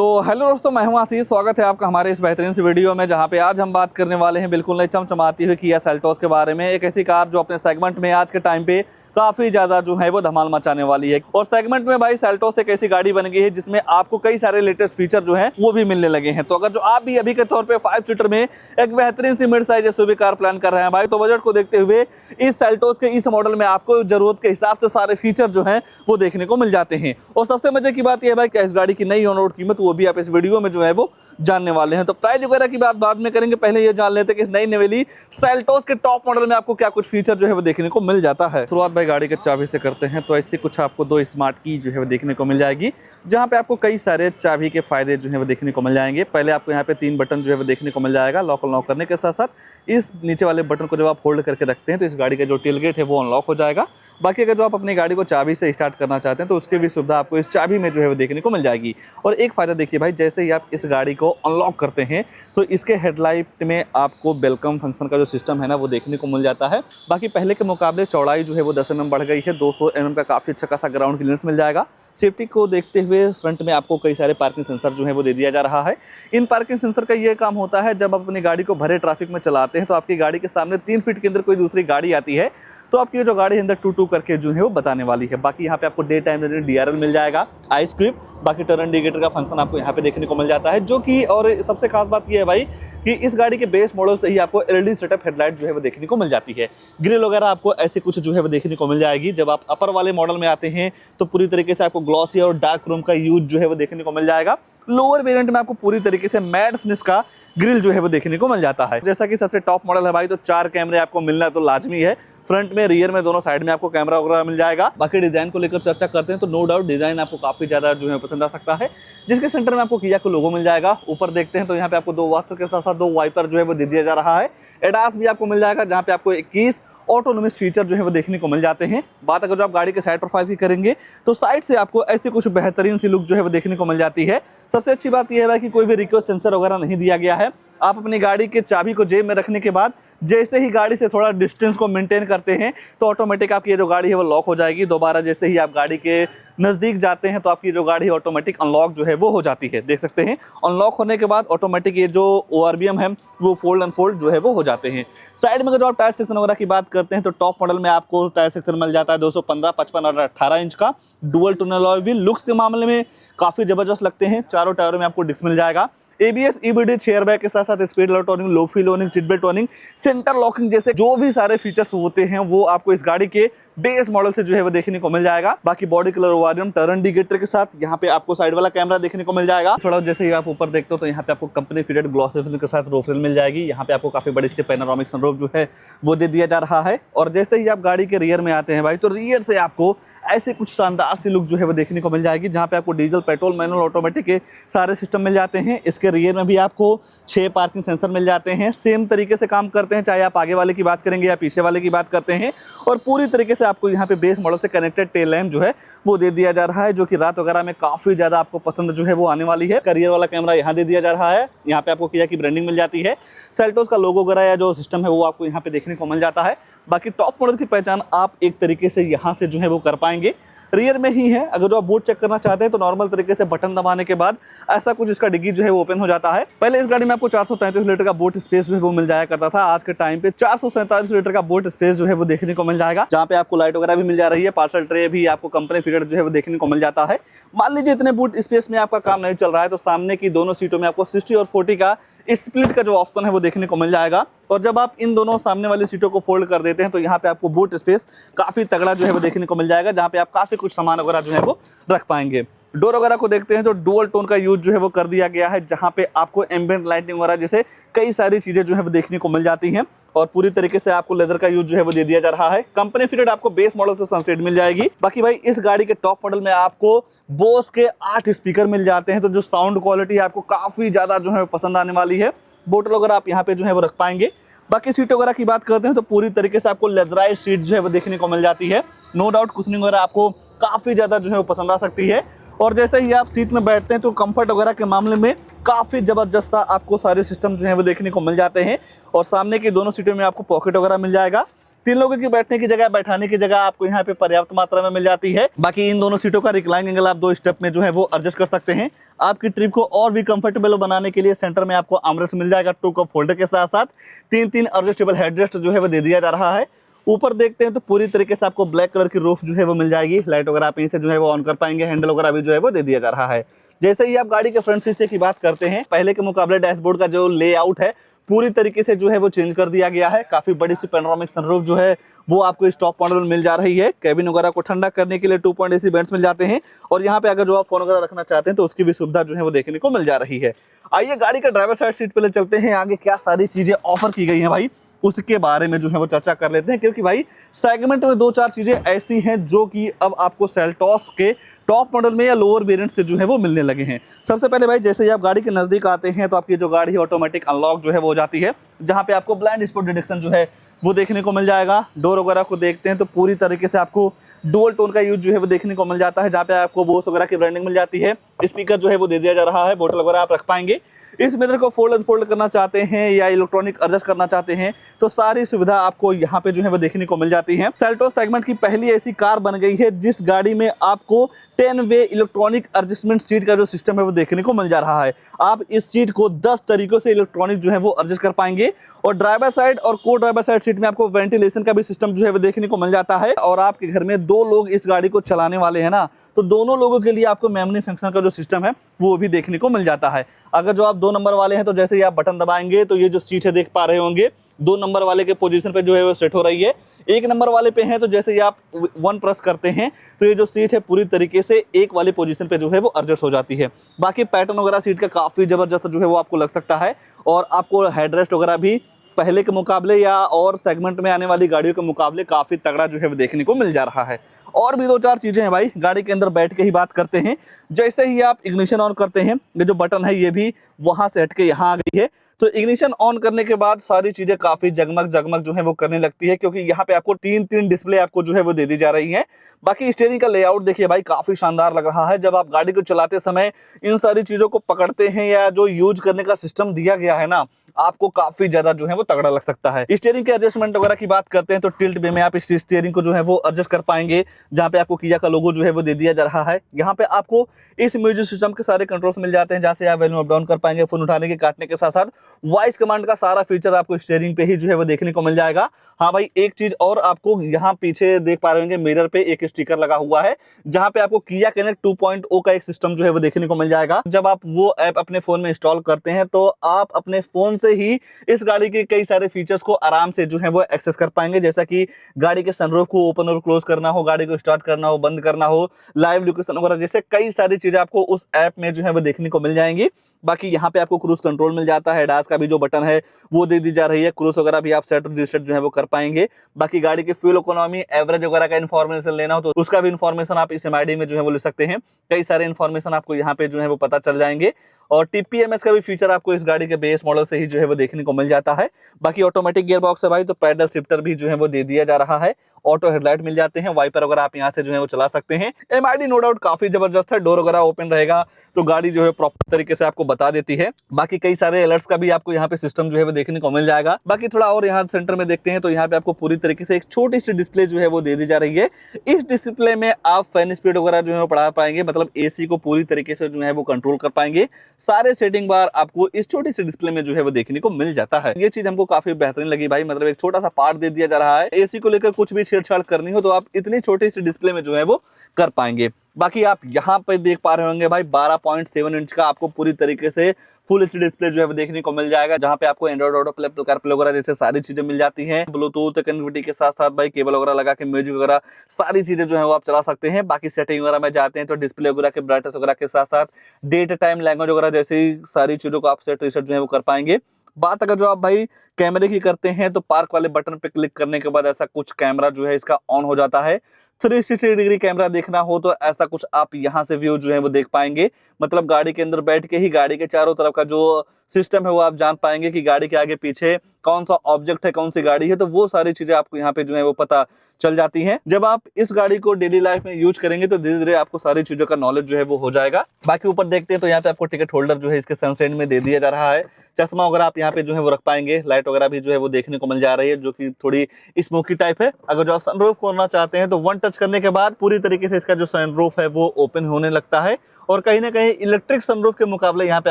तो हेलो दोस्तों, मैं हूं आशीष। स्वागत है आपका हमारे इस बेहतरीन सी वीडियो में, जहां पे आज हम बात करने वाले हैं बिल्कुल नई चमचमाती हुई किया सेल्टोस के बारे में। एक ऐसी कार जो अपने सेगमेंट में आज के टाइम पे काफ़ी ज़्यादा जो है वो धमाल मचाने वाली है। और सेगमेंट में भाई सेल्टोस एक ऐसी गाड़ी बन गई है जिसमें आपको कई सारे लेटेस्ट फीचर जो है वो भी मिलने लगे हैं। तो अगर जो आप भी अभी के तौर पर 5 सीटर में एक बेहतरीन सी mid size SUV car plan कर रहे हैं भाई, तो बजट को देखते हुए इस सेल्टोस के इस मॉडल में आपको जरूरत के हिसाब से सारे फीचर जो है वो देखने को मिल जाते हैं। और सबसे मजे की बात यह है भाई कि इस गाड़ी की नई ऑन रोड कीमत वो भी आप इस वीडियो में जो है वो जानने वाले हैं। तो प्राइस वगैरह की बात बाद में करेंगे, पहले ये जान लेते हैं कि इस नई नवेली सेल्टोस के टॉप मॉडल में आपको क्या कुछ फीचर जो है वो देखने को मिल जाता है। शुरुआत भाई गाड़ी के चाबी से करते हैं। तो ऐसी कुछ आपको 2 स्मार्ट की जो है वो देखने को मिल जाएगी, जहां पे आपको कई सारे चाबी के फायदे जो है वो देखने को मिल जाएंगे। पहले आपको यहाँ पे 3 बटन जो है वो देखने को मिल जाएगा लॉक अनलॉक करने के साथ साथ इस नीचे वाले बटन को जब आप होल्ड करके रखते हैं तो इस गाड़ी का जो टेलगेट है वो अनलॉक हो जाएगा। बाकी अगर जो आप अपनी गाड़ी को चाबी से स्टार्ट करना चाहते हैं तो उसकी भी सुविधा आपको इस चाबी में जो है वो देखने को मिल जाएगी। और एक फायदा देखिए भाई, जैसे ही आप इस गाड़ी को अनलॉक करते हैं तो इसके हेडलाइट में आपको वेलकम फंक्शन का जो सिस्टम है ना वो देखने को मिल जाता है। बाकी पहले के मुकाबले चौड़ाई जो है वो 10 mm बढ़ गई है, 200 mm का काफ़ी अच्छा खासा ग्राउंड क्लियरेंस मिल जाएगा। सेफ्टी को देखते हुए फ्रंट में आपको कई सारे पार्किंग सेंसर जो है वो दे दिया जा रहा है। इन पार्किंग सेंसर का ये काम होता है, जब आप अपनी गाड़ी को भरे ट्रैफिक में चलाते हैं तो आपकी गाड़ी के सामने 3 फीट के अंदर कोई दूसरी गाड़ी आती है तो आपकी जो गाड़ी अंदर टू करके जो है वो बताने वाली है। बाकी यहाँ पे आपको डे टाइम DRL मिल जाएगा, आई स्क्रिप, बाकी टर्न इंडिकेटर का फंक्शन आपको यहाँ पे देखने को मिल जाता है। जो कि और सबसे खास बात यह है भाई कि इस गाड़ी के बेस मॉडल से ही आपको LED सेटअप हेडलाइट जो है वो देखने को मिल जाती है। ग्रिल वगैरह आपको ऐसे कुछ जो है वो देखने को मिल जाएगी। जब आप अपर वाले मॉडल में आते हैं तो पूरी तरीके से आपको ग्लॉसी और डार्क क्रोम का यूज जो है वो देखने को मिल जाएगा। लोअर वेरिएंट में आपको पूरी तरीके से मैट फिनिश का ग्रिल जो है वो देखने को मिल जाता है। जैसा कि सबसे टॉप मॉडल है भाई, तो 4 कैमरे आपको मिलना तो लाजमी है। फ्रंट में, रियर में, दोनों साइड में आपको कैमरा वगैरह मिल जाएगा। बाकी डिजाइन को लेकर चर्चा करते हैं तो नो डाउट डिजाइन आपको काफी ज्यादा जो है पसंद आ सकता है, जिसके सेंटर में आपको किया का लोगो मिल जाएगा। ऊपर देखते हैं तो यहाँ पे आपको 2 वास्तर के साथ साथ 2 वाइपर जो है वो दे दिया जा रहा है। एडास भी आपको मिल जाएगा, जहाँ पे आपको 21 ऑटोनोमस फीचर जो है वो देखने को मिल जाते हैं। बात अगर जो आप गाड़ी के साइड प्रोफाइल की करेंगे तो साइड से आपको ऐसी कुछ बेहतरीन सी लुक जो है वो देखने को मिल जाती है। सबसे अच्छी बात यह है कि कोई भी रिक्वेस्ट सेंसर वगैरह नहीं दिया गया है। आप अपनी गाड़ी के चाबी को जेब में रखने के बाद जैसे ही गाड़ी से थोड़ा डिस्टेंस को मेंटेन करते हैं तो ऑटोमेटिक आपकी जो गाड़ी है वो लॉक हो जाएगी। दोबारा जैसे ही आप गाड़ी के नज़दीक जाते हैं तो आपकी जो गाड़ी है ऑटोमेटिक अनलॉक जो है वो हो जाती है। देख सकते हैं अनलॉक होने के बाद ऑटोमेटिक ये जो ORVM है वो फोल्ड अनफोल्ड जो है वो हो जाते हैं। साइड में अगर जो आप टायर सेक्शन वगैरह की बात करते हैं तो टॉप मॉडल में आपको टायर सेक्शन मिल जाता है 215, 55 और 18 इंच का। Dual tone alloy wheel looks के मामले में काफ़ी ज़बरदस्त लगते हैं। चारों टायरों में आपको डिस्क मिल जाएगा। ABS, EBD, चेयर बैग के साथ साथ speed lock toning, low feel toning, seat belt toning, centre locking जैसे जो भी सारे फीचर्स होते हैं वो आपको इस गाड़ी के बेस मॉडल से जो है वो देखने को मिल जाएगा। बाकी body colour ORVM turn indicator के साथ यहाँ पे आपको साइड वाला कैमरा देखने को मिल जाएगा। थोड़ा जैसे ही आप ऊपर देखते हो तो यहाँ पे आपको कंपनी फिटेड ग्लॉसी फिनिश के साथ रूफ रेल मिल जाएगी। यहाँ पे आपको काफी बड़ी सी पैनोरामिक सनरूफ जो है वो दे दिया जा रहा है। और जैसे ही आप गाड़ी के रियर में आते हैं भाई, तो रियर से आपको ऐसे कुछ शानदार सी लुक जो है वो देखने को मिल जाएगी, जहाँ पे आपको डीजल, पेट्रोल, मैनुअल, ऑटोमेटिक के सारे सिस्टम मिल जाते हैं। इसके रियर में भी आपको 6 पार्किंग सेंसर मिल जाते हैं। सेम तरीके से काम करते हैं, चाहे आप आगे वाले की बात करेंगे या पीछे वाले की बात करते हैं। और पूरी तरीके से आपको यहाँ पे बेस मॉडल से कनेक्टेड टेल लैम्प जो है वो दे दिया जा रहा है, जो कि रात वगैरह में काफी ज्यादा आपको पसंद जो है वो आने वाली है। करियर वाला कैमरा यहाँ दे दिया जा रहा है। यहाँ पे आपको किया की ब्रांडिंग मिल जाती है। सेल्टोस का लोगो वगैरह या जो सिस्टम है वो आपको यहाँ पे देखने को मिल जाता है। बाकी टॉप मॉडल की पहचान आप एक तरीके से यहाँ से जो है वो कर पाएंगे, रियर में ही है। अगर जो आप बोट चेक करना चाहते हैं तो नॉर्मल तरीके से बटन दबाने के बाद ऐसा कुछ इसका डिग्गी जो है वो ओपन हो जाता है। पहले इस गाड़ी में आपको 433 लीटर का बोट स्पेस जो है वो मिल जाया करता था। आज के टाइम पे 447 लीटर का बोट स्पेस जो है वो देखने को मिल जाएगा, जहाँ पे आपको लाइट वगैरह भी मिल जा रही है। पार्सल ट्रे भी आपको कंपनी फिटेड जो है वो देखने को मिल जाता है। मान लीजिए इतने बूट स्पेस में आपका काम नहीं चल रहा है तो सामने की दोनों सीटों में आपको 60 और 40 का स्प्लिट का जो ऑप्शन है वो देखने को मिल जाएगा। और जब आप इन दोनों सामने वाली सीटों को फोल्ड कर देते हैं तो यहाँ पे आपको बूट स्पेस काफी तगड़ा जो है वो देखने को मिल जाएगा, जहाँ पे आप काफी कुछ सामान वगैरह जो है वो रख पाएंगे। डोर वगैरह को देखते हैं तो डुअल टोन का यूज जो है वो कर दिया गया है, जहाँ पे आपको एम्बिएंट लाइटिंग वगैरह जैसे कई सारी चीजें जो है वो देखने को मिल जाती हैं। और पूरी तरीके से आपको लेदर का यूज जो है वो दे दिया जा रहा है। कंपनी फिटेड आपको बेस मॉडल से सनसेट मिल जाएगी। बाकी भाई इस गाड़ी के टॉप मॉडल में आपको बोस के 8 स्पीकर मिल जाते हैं, तो जो साउंड क्वालिटी है आपको काफी ज्यादा जो है पसंद आने वाली है। बोतल वगैरह आप यहाँ पे जो है वो रख पाएंगे। बाकी सीट वगैरह की बात करते हैं तो पूरी तरीके से आपको लेदराइज सीट जो है वो देखने को मिल जाती है। नो डाउट कुशनिंग वगैरह आपको काफ़ी ज़्यादा जो है वो पसंद आ सकती है। और जैसे ही आप सीट में बैठते हैं तो कंफर्ट वगैरह के मामले में काफ़ी ज़बरदस्त सा आपको सारे सिस्टम जो है वो देखने को मिल जाते हैं। और सामने की दोनों सीटों में आपको पॉकेट वगैरह मिल जाएगा। तीन लोगों की बैठने की जगह, बैठाने की जगह आपको यहाँ पे पर्याप्त मात्रा में मिल जाती है। बाकी इन दोनों सीटों का रिक्लाइन एंगल आप 2 स्टेप में जो है वो एडजस्ट कर सकते हैं। आपकी ट्रिप को और भी कंफर्टेबल बनाने के लिए सेंटर में आपको आर्मरेस्ट मिल जाएगा 2 कप होल्डर के साथ साथ 3 एडजस्टेबल हेडरेस्ट जो है वो दे दिया जा रहा है। ऊपर देखते हैं तो पूरी तरीके से आपको ब्लैक कलर की रूफ जो है वो मिल जाएगी। लाइट वगैरह आप यहीं से जो है वो ऑन कर पाएंगे। हैंडल वगैरह भी जो है वो दे दिया जा रहा है। जैसे ही आप गाड़ी के फ्रंट शीशे की बात करते हैं, पहले के मुकाबले डैशबोर्ड का जो लेआउट है पूरी तरीके से जो है वो चेंज कर दिया गया है। काफी बड़ी सी पैनोरामिक सनरूफ जो है वो आपको इस टॉप मॉडल में मिल जा रही है। केबिन वगैरह को ठंडा करने के लिए 2 AC वेंट्स मिल जाते हैं और यहाँ पे अगर जो आप फोन वगैरह रखना चाहते हैं तो उसकी भी सुविधा जो है वो देखने को मिल जा रही है। आइए गाड़ी का ड्राइवर साइड सीट पे ले चलते हैं। आगे क्या सारी चीजें ऑफर की गई है भाई उसके बारे में जो है वो चर्चा कर लेते हैं, क्योंकि भाई सेगमेंट में 2-4 चीजें ऐसी हैं जो कि अब आपको सेल्टॉस के टॉप मॉडल में या लोअर वेरिएंट से जो है वो मिलने लगे हैं। सबसे पहले भाई जैसे ही आप गाड़ी के नजदीक आते हैं तो आपकी जो गाड़ी है ऑटोमेटिक अनलॉक जो है वो हो जाती है, जहां पे आपको ब्लाइंड स्पॉट डिटेक्शन जो है वो देखने को मिल जाएगा। डोर वगैरह को देखते हैं तो पूरी तरीके से आपको डुअल टोन का यूज जो है वो देखने को मिल जाता है, जहाँ पे आपको बोस वगैरह की ब्रांडिंग मिल जाती है। स्पीकर जो है वो दे दिया जा रहा है, बोतल वगैरह आप रख पाएंगे। इस मिरर को फोल्ड अनफोल्ड करना चाहते हैं या इलेक्ट्रॉनिक एडजस्ट करना चाहते हैं तो सारी सुविधा आपको यहाँ पे जो है वो देखने को मिल जाती है। सेल्टोस सेगमेंट की पहली ऐसी कार बन गई है जिस गाड़ी में आपको 10 वे इलेक्ट्रॉनिक एडजस्टमेंट सीट का जो सिस्टम है वो देखने को मिल जा रहा है। आप इस सीट को 10 तरीकों से इलेक्ट्रॉनिक जो है वो एडजस्ट कर पाएंगे और ड्राइवर साइड और को ड्राइवर साइड सीट में आपको वेंटिलेशन का भी सिस्टम जो है वो देखने को मिल जाता है। और आपके घर में 2 लोग इस गाड़ी को चलाने वाले हैं ना, तो दोनों लोगों के लिए आपको मेमोरी फंक्शन का जो सिस्टम है वो भी देखने को मिल जाता है। अगर जो आप 2 नंबर वाले हैं तो जैसे ही आप बटन दबाएंगे तो ये जो सीट है देख पा रहे होंगे 2 नंबर वाले के पोजीशन पे जो है वो सेट हो रही है। 1 नंबर वाले पे है तो जैसे ही आप 1 प्रेस करते हैं तो ये जो सीट है पूरी तरीके से 1 वाले पोजीशन पे जो है वो एडजस्ट हो जाती है। बाकी पैटर्न वगैरह सीट का काफी जबरदस्त जो है वो आपको लग सकता है और आपको हेडरेस्ट वगैरह भी पहले के मुकाबले या और सेगमेंट में आने वाली गाड़ियों के मुकाबले काफी तगड़ा जो है वो देखने को मिल जा रहा है। और भी 2-4 चीजें हैं भाई गाड़ी के अंदर बैठ के ही बात करते हैं। जैसे ही आप इग्निशन ऑन करते हैं ये जो बटन है ये भी वहां से हट के यहाँ आ गई है, तो इग्निशन ऑन करने के बाद सारी चीजें काफी जगमग जगमग जो है वो करने लगती है, क्योंकि यहाँ पे आपको 3 डिस्प्ले आपको जो है वो दे दी जा रही है। बाकी स्टीयरिंग का लेआउट देखिए भाई काफी शानदार लग रहा है। जब आप गाड़ी को चलाते समय इन सारी चीजों को पकड़ते हैं या जो यूज करने का सिस्टम दिया गया है ना, आपको काफी ज्यादा जो है वो तगड़ा लग सकता है। स्टीयरिंग के एडजस्टमेंट वगैरह की बात करते हैं तो टिल्ट वे में आप इस स्टीयरिंग को जो है वो एडजस्ट कर पाएंगे, जहां पे आपको किया का लोगो जो है वो दे दिया जा रहा है। यहाँ पे आपको इस म्यूजिक सिस्टम के सारे कंट्रोल्स मिल जाते हैं, जहां से आप वॉल्यूम अप डाउन कर पाएंगे, फोन उठाने के काटने के साथ साथ वॉइस कमांड का सारा फीचर आपको स्टीयरिंग पे ही जो है वो देखने को मिल जाएगा। हाँ भाई एक चीज और आपको यहाँ पीछे देख पा रहे होंगे मिरर पे एक स्टिकर लगा हुआ है, जहां पे आपको किया कनेक्ट 2.0 का एक सिस्टम जो है वो देखने को मिल जाएगा। जब आप वो ऐप अपने फोन में इंस्टॉल करते हैं तो आप अपने फोन से ही इस गाड़ी के कई सारे फीचर्स को आराम से जो है वो एक्सेस कर पाएंगे, जैसा कि गाड़ी के सनरूफ को ओपन और क्लोज करना हो, गाड़ी को स्टार्ट करना हो, बंद करना हो, लाइव लोकेशन वगैरह जैसे कई सारी चीजें आपको उस ऐप में जो है वो देखने को मिल जाएंगी। बाकी यहाँ पे आपको क्रूज कंट्रोल मिल जाता है, डास का भी जो बटन है वो दे दी जा रही है, क्रूज वगैरह भी आप सेट और रीसेट जो है वो कर पाएंगे। बाकी गाड़ी के फ्यूल इकोनॉमी एवरेज वगैरह का इन्फॉर्मेशन लेना हो तो उसका भी इन्फॉर्मेशन आप इस MID में जो है वो ले सकते हैं। कई सारे इन्फॉर्मेशन आपको यहाँ पे जो है वो पता चल जाएंगे और TPMS का भी फीचर आपको इस गाड़ी के बेस मॉडल से ही जो है वो देखने को मिल जाता है। बाकी ऑटोमेटिक गियर बॉक्स है भाई, तो पैडल शिफ्टर भी जो है वो दे दिया जा रहा है। ऑटो हेडलाइट मिल जाते हैं, वाइपर वगैरह आप यहाँ से जो है वो चला सकते हैं। MID नो डाउट काफी जबरदस्त है, डोर वगैरह ओपन रहेगा तो गाड़ी जो है प्रॉपर तरीके से आपको बता देती है। बाकी कई सारे अलर्ट्स का भी आपको यहाँ पे सिस्टम जो है वो देखने को मिल जाएगा। बाकी थोड़ा और यहाँ सेंटर में देखते हैं तो यहाँ पे आपको पूरी तरीके से एक छोटी सी डिस्प्ले जो है वो दे दी जा रही है। इस डिस्प्ले में आप फैन स्पीड वगैरह जो है वो बढ़ा पाएंगे, मतलब AC को पूरी तरीके से जो है वो कंट्रोल कर पाएंगे। सारे सेटिंग बार आपको इस छोटी सी डिस्प्ले में जो है वो देखने को मिल जाता है। ये चीज हमको काफी बेहतरीन लगी भाई, मतलब एक छोटा सा पार्ट दे दिया जा रहा है। AC को लेकर कुछ भी छेड़छाड़ करनी हो तो आप इतनी छोटी सी डिस्प्ले में जो है वो कर पाएंगे। बाकी आप यहाँ पे देख पा रहे होंगे भाई 12.7 इंच का आपको पूरी तरीके से फुल एचडी डिस्प्ले जो है वो देखने को मिल जाएगा, जहाँ पे आपको एंड्रॉइड ऑटो प्ले कारप्ले वगैरह जैसे सारी चीजें मिल जाती हैं। ब्लूटूथ कनेक्टिविटी के साथ साथ भाई केबल वगैरह लगा के म्यूजिक वगैरह सारी चीजें जो है वो आप चला सकते हैं। बाकी सेटिंग वगैरह में जाते हैं तो डिस्प्ले वगैरह के ब्राइटनेस वगैरह के साथ साथ डेट टाइम लैंग्वेज वगैरह जैसी सारी चीजों को आप सेट रिसेट जो है वो कर पाएंगे। बात अगर जो आप भाई कैमरे की करते हैं तो पार्क वाले बटन पे क्लिक करने के बाद ऐसा कुछ कैमरा जो है इसका ऑन हो जाता है। 360 डिग्री कैमरा देखना हो तो ऐसा कुछ आप यहाँ से व्यू जो है वो देख पाएंगे। मतलब गाड़ी के अंदर बैठ के ही गाड़ी के चारों तरफ का जो सिस्टम है वो आप जान पाएंगे कि गाड़ी के आगे पीछे कौन सा ऑब्जेक्ट है, कौन सी गाड़ी है, तो वो सारी चीजें आपको यहाँ पे जो है वो पता चल जाती हैं। जब आप इस गाड़ी को डेली लाइफ में यूज करेंगे तो धीरे धीरे आपको सारी चीजों का नॉलेज जो है वो हो जाएगा। बाकी ऊपर देखते हैं तो यहाँ पे आपको टिकट होल्डर जो है इसके सनसेट में दे दिया जा रहा है। चश्मा वगैरह आप यहाँ पे जो है वो रख पाएंगे। लाइट वगैरह भी जो है वो देखने को मिल जा रही है जो कि थोड़ी स्मोकी टाइप है। अगर जो आप सनरूफ खोलना चाहते हैं तो वन टच करने के बाद पूरी तरीके से इसका जो सनरूफ है वो ओपन होने लगता है और कहीं ना कहीं इलेक्ट्रिक सनरूफ के मुकाबले यहाँ पे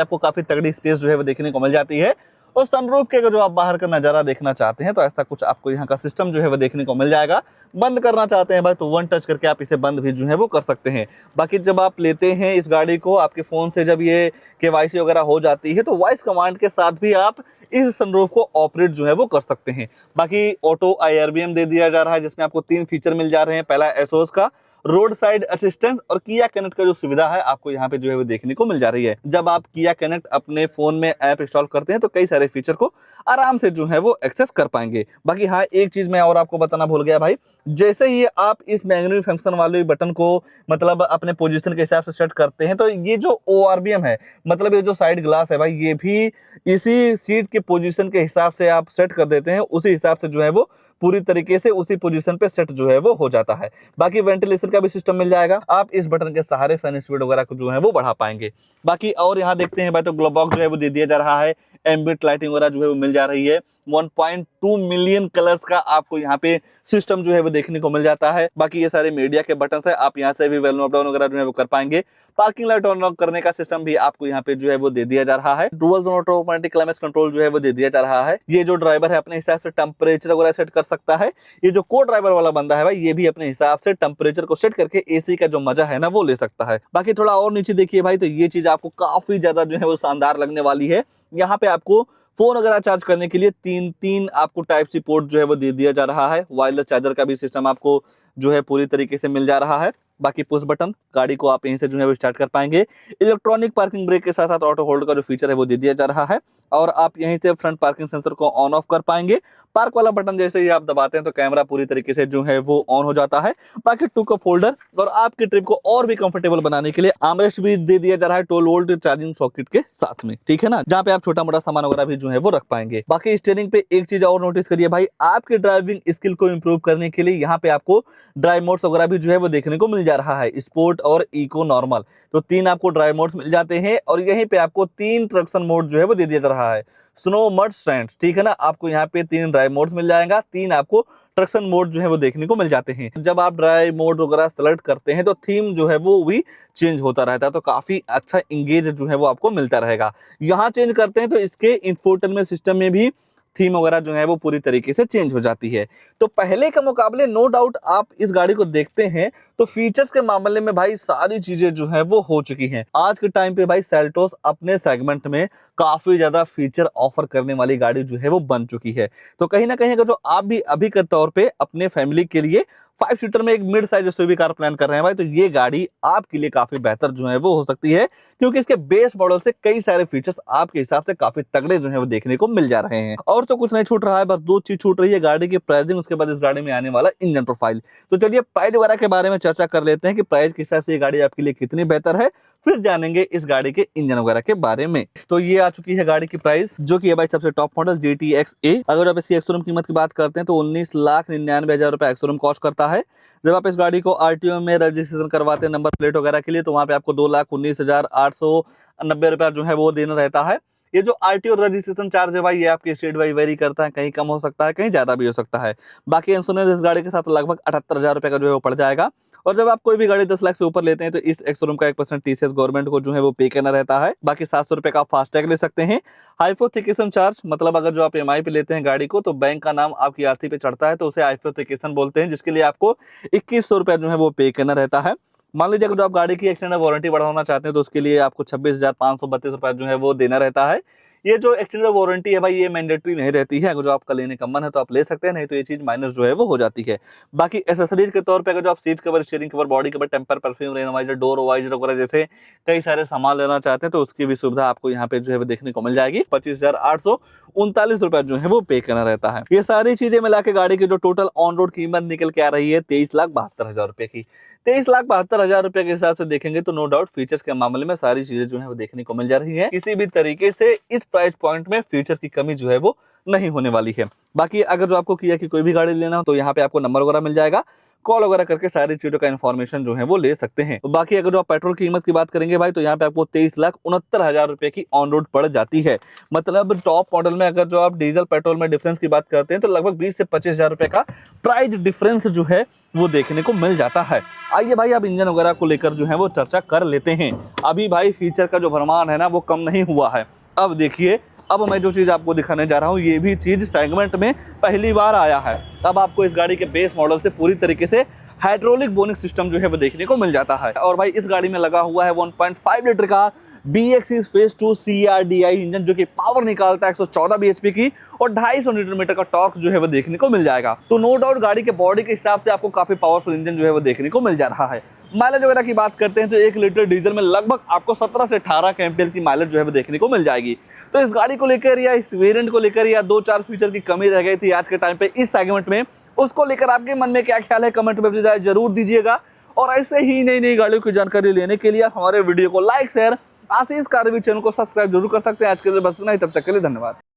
आपको काफी तगड़ी स्पेस जो है वो देखने को मिल जाती है। और सनरूफ के अगर जो आप बाहर का नजारा देखना चाहते हैं तो ऐसा कुछ आपको यहाँ का सिस्टम जो है वो देखने को मिल जाएगा। बंद करना चाहते हैं भाई तो वन टच करके आप इसे बंद भी जो है वो कर सकते हैं। बाकी जब आप लेते हैं इस गाड़ी को आपके फोन से जब ये KYC वगैरह हो जाती है तो वॉइस कमांड के साथ भी आप इस सनरूफ को ऑपरेट जो है वो कर सकते हैं। बाकी ऑटो IRBM दे दिया जा रहा है जिसमें आपको 3 फीचर मिल जा रहे हैं। पहला एसोस का रोड साइड असिस्टेंस और किया कनेक्ट का जो सुविधा है आपको यहाँ पे जो है वो देखने को मिल जा रही है। जब आप किया कनेक्ट अपने फोन में ऐप इंस्टॉल करते हैं तो कई सारे फीचर को आराम से जो है वो एक्सेस कर पाएंगे। बाकी हाँ, एक चीज मैं और आपको बताना भूल गया भाई, जैसे ही आप इस मैग्नेटिक फंक्शन वाले बटन को मतलब अपने पोजीशन के हिसाब से सेट करते हैं तो ये जो ORBM है मतलब ये जो साइड ग्लास है भाई ये भी इसी सीट के पोजीशन के हिसाब से आप सेट कर देते हैं, उसी हिसाब से जो है वो पूरी तरीके से उसी पोजीशन पे सेट जो है वो हो जाता है। बाकी वेंटिलेशन का भी सिस्टम मिल जाएगा। आप इस बटन के सहारे फैन स्पीड वगैरह को जो है वो बढ़ा पाएंगे। बाकी और यहाँ देखते हैं भाई तो ग्लो बॉक्स जो है वो दे दिया जा रहा है। एम्बिएंट लाइटिंग वगैरह जो है वो मिल जा रही है। 1.2 मिलियन कलर्स का आपको यहाँ पे सिस्टम जो है वो देखने को मिल जाता है। बाकी ये सारे मीडिया के बटन है, आप यहाँ से भी वॉल्यूम अप डाउन वगैरह जो है वो कर पाएंगे। पार्किंग लाइट ऑन ऑफ करने का सिस्टम भी आपको यहाँ पे जो है वो दे दिया जा रहा है। Dual zone automatic climax control जो है वो दे दिया जा रहा है। ये जो ड्राइवर है अपने हिसाब से टेम्परेचर वगैरह सेट कर सकता है। ये जो को ड्राइवर वाला बंदा है भाई ये भी अपने हिसाब से टेम्परेचर को सेट करके AC का जो मजा है ना वो ले सकता है। बाकी थोड़ा और नीचे देखिए भाई तो ये चीज आपको काफी ज्यादा जो है वो शानदार लगने वाली है। यहाँ पे आपको फोन वगैरह चार्ज करने के लिए तीन आपको टाइप सी पोर्ट जो है वो दे दिया जा रहा है। वायरलेस चार्जर का भी सिस्टम आपको जो है पूरी तरीके से मिल जा रहा है। बाकी पुश बटन गाड़ी को आप यहीं से जो है वो स्टार्ट कर पाएंगे। इलेक्ट्रॉनिक पार्किंग ब्रेक के साथ साथ ऑटो होल्ड का जो फीचर है वो दे दिया जा रहा है और आप यहीं से फ्रंट पार्किंग सेंसर को ऑन ऑफ कर पाएंगे। पार्क वाला बटन जैसे ही आप दबाते हैं तो कैमरा पूरी तरीके से जो है वो ऑन हो जाता है। बाकी टू कप होल्डर और आपकी ट्रिप को और भी कंफर्टेबल बनाने के लिए आर्मरेस्ट भी दे दिया जा रहा है 12 वोल्ट चार्जिंग सॉकेट के साथ में, ठीक है ना, जहाँ पे आप छोटा मोटा सामान वगैरह भी जो है वो रख पाएंगे। बाकी स्टीयरिंग पे एक चीज और नोटिस करिए भाई, आपके ड्राइविंग स्किल को इंप्रूव करने के लिए यहाँ पे आपको ड्राइव मोड्स वगैरह भी जो है वो देखने को मिल जा रहा है। स्पोर्ट और इको नॉर्मल तो 3 आपको ड्राइव मोड्स मिल जाते हैं और यहीं पे आपको 3 ट्रैक्शन मोड जो है वो दे दिया जा रहा है। स्नो, मड, सैंड, ठीक है ना, आपको यहाँ पे 3 ड्राइव मोड्स मिल जाएगा। 3 आपको ट्रैक्शन मोड जो है वो देखने को मिल जाते हैं। जब आप ड्राइव मोड वगैरह सेलेक्ट करते हैं तो थीम जो है वो भी चेंज होता रहता है तो काफी अच्छा इंगेज जो है वो आपको मिलता रहेगा। यहाँ चेंज करते हैं तो इसके इंफोटेनमेंट सिस्टम में भी थीम वगैरह जो है वो पूरी तरीके से चेंज हो जाती है। तो पहले के मुकाबले नो डाउट आप इस गाड़ी को देखते हैं तो फीचर्स के मामले में भाई सारी चीजें जो है वो हो चुकी हैं। आज के टाइम पे भाई सेल्टोस अपने सेगमेंट में काफी ज्यादा फीचर ऑफर करने वाली गाड़ी जो है वो बन चुकी है। तो कहीं ना कहीं अगर जो आप भी अभी के तौर पे अपने फैमिली के लिए 5 सीटर में एक mid size SUV car plan कर रहे हैं भाई तो ये गाड़ी आपके लिए काफी बेहतर जो है वो हो सकती है, क्योंकि इसके बेस मॉडल से कई सारे फीचर्स आपके हिसाब से काफी तगड़े जो है वो देखने को मिल जा रहे हैं। और तो कुछ नहीं छूट रहा है, बस 2 चीज छूट रही है, गाड़ी की प्राइसिंग, उसके बाद इस गाड़ी में आने वाला इंजन प्रोफाइल। तो चलिए प्राइस वगैरह के बारे में चर्चा कर लेते हैं कि प्राइस के हिसाब से ये गाड़ी आपके लिए कितनी बेहतर है, फिर जानेंगे इस गाड़ी के इंजन वगैरह के बारे में। तो ये आ चुकी है गाड़ी की प्राइस जो कि है भाई सबसे टॉप मॉडल GTX-A। अगर आप इसकी एक्स-शोरूम कीमत की बात करते हैं तो 19,99,000 रुपए एक्स-शोरूम कॉस्ट करता है। जब आप इस गाड़ी को RTO में रजिस्ट्रेशन करवाते हैं नंबर प्लेट वगैरह के लिए तो वहां पे आपको 2,19,890 रुपया जो है वो देना रहता है। ये जो RTO रजिस्ट्रेशन चार्ज है भाई ये आपके स्टेट वाइज वेरी करता है, कहीं कम हो सकता है कहीं ज्यादा भी हो सकता है। बाकी इंश्योरेंस इस गाड़ी के साथ लगभग 78,000 रुपए का जो है वो पड़ जाएगा। और जब आप कोई भी गाड़ी 10 लाख से ऊपर लेते हैं तो इस एक्स-शोरूम का 1% TCS गवर्नमेंट को जो है वो पे करना रहता है। बाकी 700 रुपए का फास्टैग ले सकते हैं। हाइपोथेकेशन चार्ज मतलब अगर जो आप EMI पे लेते हैं गाड़ी को तो बैंक का नाम आपकी RC पे चढ़ता है तो उसे हाइपोथेकेशन बोलते हैं, जिसके लिए आपको 2100 रुपया जो है वो पे करना रहता है। मान लीजिए अगर जो आप गाड़ी की एक्सटेंडेड वारंटी बढ़ाना चाहते हैं तो उसके लिए आपको 26,532 रुपया जो है वो देना रहता है। ये जो एक्सटेंडेड वारंटी है भाई ये मैंडेटरी नहीं रहती है, अगर जो आपका लेने का मन है तो आप ले सकते हैं, नहीं तो ये चीज माइनस जो है वो हो जाती है। बाकी एसेसरीज के तौर पे अगर जो आप seat cover, steering cover, body cover, टेम्पर, perfume, rain visor, door visor वगैरह जैसे कई सारे सामान लेना चाहते हैं तो उसकी भी सुविधा आपको यहाँ पे जो है वो देखने को मिल जाएगी। 25,839 रुपए जो है वो पे करना रहता है। ये सारी चीजें मिला के गाड़ी की जो टोटल ऑन रोड कीमत निकल के आ रही है 23,72,000 रुपए की। 23,72,000 रुपए के हिसाब से देखेंगे तो नो डाउट फीचर्स के मामले में सारी चीजें जो है वो देखने को मिल जा रही है। किसी भी तरीके से इस प्राइस पॉइंट में फीचर की कमी जो है वो नहीं होने वाली है। बाकी अगर जो आपको किया की कोई भी गाड़ी लेना हो तो यहाँ पे आपको नंबर वगैरह मिल जाएगा, कॉल वगैरह करके सारी चीजों का इन्फॉर्मेशन जो है वो ले सकते हैं। बाकी अगर जो आप पेट्रोल कीमत की बात करेंगे भाई तो यहाँ पे आपको 23,69,000 रुपए की ऑन रोड पड़ जाती है। मतलब टॉप मॉडल में अगर जो आप डीजल पेट्रोल में डिफरेंस की बात करते हैं तो लगभग 20 से 25,000 रुपए का प्राइस डिफरेंस जो है वो देखने को मिल जाता है। आइए भाई अब इंजन वगैरह को लेकर जो है वो चर्चा कर लेते हैं। अभी भाई फीचर का जो भरमार है ना वो कम नहीं हुआ है। अब देखिए, अब मैं जो चीज़ आपको दिखाने जा रहा हूँ ये भी चीज़ सेगमेंट में पहली बार आया है। अब आपको इस गाड़ी के बेस मॉडल से पूरी तरीके से हाइड्रोलिक बोनिक सिस्टम जो है वो देखने को मिल जाता है। और भाई इस गाड़ी में लगा हुआ है 1.5 लीटर का BX फेज 2 CRDI इंजन जो कि पावर निकालता है 114 bhp की और 250 न्यूटन मीटर का टॉर्क जो है वो देखने को मिल जाएगा। तो नो डाउट गाड़ी के बॉडी के हिसाब से आपको काफी पावरफुल इंजन जो है वो देखने को मिल जा रहा है। माइलेज वगैरह की बात करते हैं तो 1 लीटर डीजल में लगभग आपको 17 से 18 एम्पियर की माइलेज जो है वो देखने को मिल जाएगी। तो इस गाड़ी को लेकर या इस वेरिएंट को लेकर या 2-4 फीचर की कमी रह गई थी आज के टाइम पे इस सेगमेंट में, उसको लेकर आपके मन में क्या ख्याल है कमेंट में जरूर दीजिएगा। और ऐसे ही नई नई गाड़ियों की जानकारी लेने के लिए आप हमारे वीडियो को लाइक, शेयर, आशीष कार रिव्यू चैनल को सब्सक्राइब जरूर कर सकते हैं। आज के लिए बस इतना ही, तब तक के लिए धन्यवाद।